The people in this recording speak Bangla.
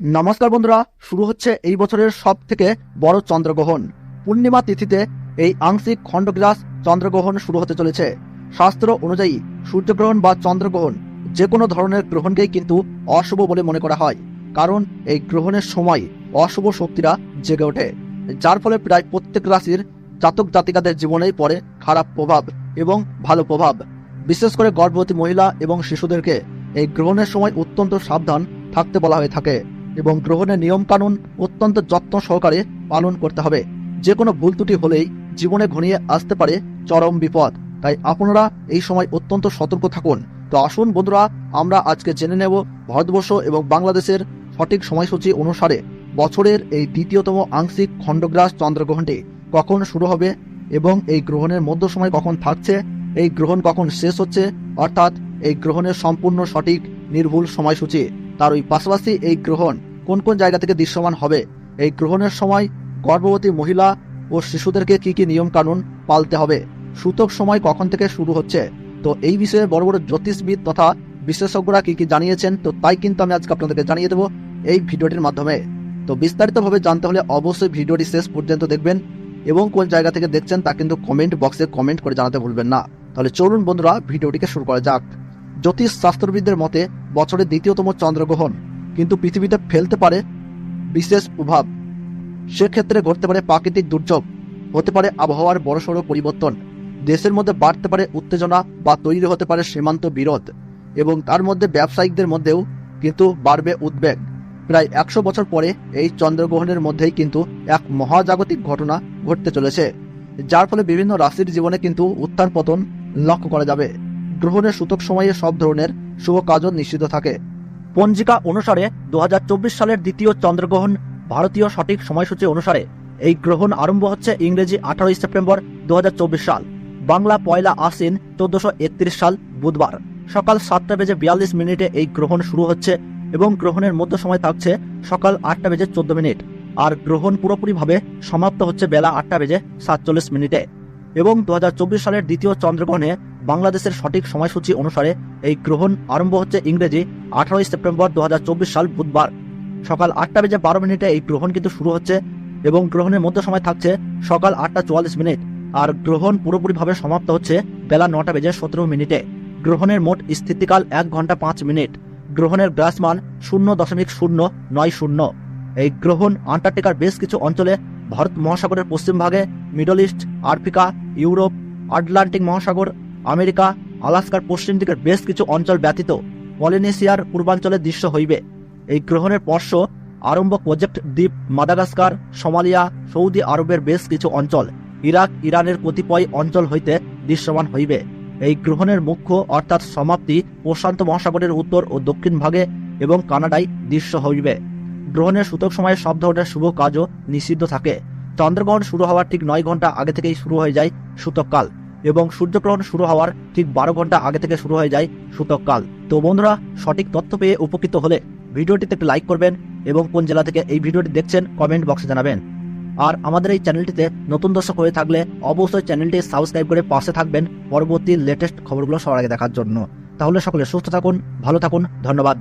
নমস্কার বন্ধুরা, শুরু হচ্ছে এই বছরের সব থেকে বড় চন্দ্রগ্রহণ। পূর্ণিমা তিথিতে এই আংশিক খণ্ডগ্রাস চন্দ্রগ্রহণ শুরু হতে চলেছে। শাস্ত্র অনুযায়ী সূর্যগ্রহণ বা চন্দ্রগ্রহণ যে কোনো ধরনের গ্রহণকেই কিন্তু অশুভ বলে মনে করা হয়, কারণ এই গ্রহণের সময় অশুভ শক্তিরা জেগে ওঠে, যার ফলে প্রায় প্রত্যেক রাশির জাতক জাতিকাদের জীবনেই পড়ে খারাপ প্রভাব এবং ভালো প্রভাব। বিশেষ করে গর্ভবতী মহিলা এবং শিশুদেরকে এই গ্রহণের সময় অত্যন্ত সাবধান থাকতে বলা হয়ে থাকে এবং গ্রহণের নিয়মকানুন অত্যন্ত যত্ন সহকারে পালন করতে হবে। যে কোনো ভুল ত্রুটি হলেই জীবনে ঘনিয়ে আসতে পারে চরম বিপদ, তাই আপনারা এই সময় অত্যন্ত সতর্ক থাকুন। তো আসুন বন্ধুরা, আমরা আজকে জেনে নেব ভারতবর্ষ এবং বাংলাদেশের সঠিক সময়সূচি অনুসারে বছরের এই দ্বিতীয়তম আংশিক খণ্ডগ্রাস চন্দ্রগ্রহণটি কখন শুরু হবে এবং এই গ্রহণের মধ্য সময় কখন থাকছে, এই গ্রহণ কখন শেষ হচ্ছে, অর্থাৎ এই গ্রহণের সম্পূর্ণ সঠিক নির্ভুল সময়সূচি। তার ওই পাশাপাশি এই গ্রহণ কোন কোন জায়গা থেকে দৃশ্যমান হবে, এই গ্রহণের সময় গর্ভবতী মহিলা ও শিশুদেরকে কি কি নিয়ম কানুন পালতে হবে, সূতক সময় কখন থেকে শুরু হচ্ছে। তো এই বিষয়ে বড় বড় জ্যোতিষবিদ তথা বিশেষজ্ঞরা কি কি জানিয়েছেন, তো তাই কিন্তু আমি আজকে আপনাদেরকে জানিয়ে দেবো এই ভিডিওটির মাধ্যমে। তো বিস্তারিতভাবে জানতে হলে অবশ্যই ভিডিওটি শেষ পর্যন্ত দেখবেন এবং কোন জায়গা থেকে দেখছেন তা কিন্তু কমেন্ট বক্সে কমেন্ট করে জানাতে ভুলবেন না। তাহলে চলুন বন্ধুরা, ভিডিওটিকে শুরু করা যাক। জ্যোতিষ শাস্ত্রবিদদের মতে বছরের দ্বিতীয়তম চন্দ্রগ্রহণ কিন্তু পৃথিবীতে ফেলতে পারে বিশেষ প্রভাব। সেক্ষেত্রে ঘটতে পারে প্রাকৃতিক দুর্যোগ, হতে পারে আবহাওয়ার বড়সড় পরিবর্তন, দেশের মধ্যে বাড়তে পারে উত্তেজনা বা তৈরি হতে পারে সীমান্ত বিরোধ, এবং তার মধ্যে ব্যবসায়িকদের মধ্যেও কিন্তু বাড়বে উদ্বেগ। প্রায় 100 বছর পরে এই চন্দ্রগ্রহণের মধ্যেই কিন্তু এক মহাজাগতিক ঘটনা ঘটতে চলেছে, যার ফলে বিভিন্ন রাশির জীবনে কিন্তু উত্থান পতন লক্ষ্য করা যাবে। গ্রহণের সূতক সময়ে সব ধরনের শুভ কাজও নিষিদ্ধ থাকে। পঞ্জিকা অনুসারে 2024 সালের দ্বিতীয় চন্দ্রগ্রহণ ভারতীয় সঠিক সময়সূচি অনুসারে এই গ্রহণ আরম্ভ হচ্ছে ইংরেজি 18 সেপ্টেম্বর 2024 সাল, বাংলা 1 আশ্বিন 1431 সাল বুধবার সকাল 7:42 এই গ্রহণ শুরু হচ্ছে এবং গ্রহণের মধ্য সময় থাকছে সকাল 8:14, আর গ্রহণ পুরোপুরিভাবে সমাপ্ত হচ্ছে বেলা 8:47 এবং 2024 সালের দ্বিতীয় চন্দ্রগ্রহণে বাংলাদেশের সঠিক সময়সূচি অনুসারে এই গ্রহণ আরম্ভ হচ্ছে ইংরেজি 18 সেপ্টেম্বর 2024 সাল বুধবার সকাল 8:12 এই গ্রহণ কিন্তু শুরু হচ্ছে এবং গ্রহণের মধ্য সময় থাকছে সকাল 8:44, আর গ্রহণ পুরোপুরিভাবে সমাপ্ত হচ্ছে বেলা 9:17। গ্রহণের মোট স্থিতিকাল 1 ঘন্টা 5 মিনিট। গ্রহণের গ্রাসমান 0.090। এই গ্রহণ আন্টার্কটিকার বেশ কিছু অঞ্চলে, ভারত মহাসাগরের পশ্চিম ভাগে, middle east, Africa, Europe, Atlantic মহাসাগর, আমেরিকা, আলাস্কার পশ্চিম দিকের বেশ কিছু অঞ্চল ব্যতীত পলিনেশিয়ার পূর্বাঞ্চলে দৃশ্য হইবে। এই গ্রহণের স্পর্শ আরম্ভ প্রজেক্ট দ্বীপ, মাদাগাস্কার, সোমালিয়া, সৌদি আরবের বেশ কিছু অঞ্চল, ইরাক, ইরানের কতিপয় অঞ্চল হইতে দৃশ্যমান হইবে। এই গ্রহণের মুখ্য অর্থাৎ সমাপ্তি প্রশান্ত মহাসাগরের উত্তর ও দক্ষিণ ভাগে এবং কানাডায় দৃশ্য হইবে। গ্রহণের সূতক সময়ে সব ধরনের শুভ কাজও নিষিদ্ধ থাকে। চন্দ্রগ্রহণ শুরু হওয়ার ঠিক 9 ঘন্টা আগে থেকেই শুরু হয়ে যায় সূতককাল এবং সূর্যগ্রহণ শুরু হওয়ার ঠিক 12 ঘন্টা আগে থেকে শুরু হয়ে যায় সূতককাল। তো বন্ধুরা, সঠিক তথ্য পেয়ে উপকৃত হলে ভিডিওটিতে একটু লাইক করবেন এবং কোন জেলা থেকে এই ভিডিওটি দেখছেন কমেন্ট বক্সে জানাবেন। আর আমাদের এই চ্যানেলটিতে নতুন দর্শক হয়ে থাকলে অবশ্যই চ্যানেলটি সাবস্ক্রাইব করে পাশে থাকবেন পরবর্তী লেটেস্ট খবরগুলো সবার আগে দেখার জন্য। তাহলে সকলে সুস্থ থাকুন, ভালো থাকুন, ধন্যবাদ।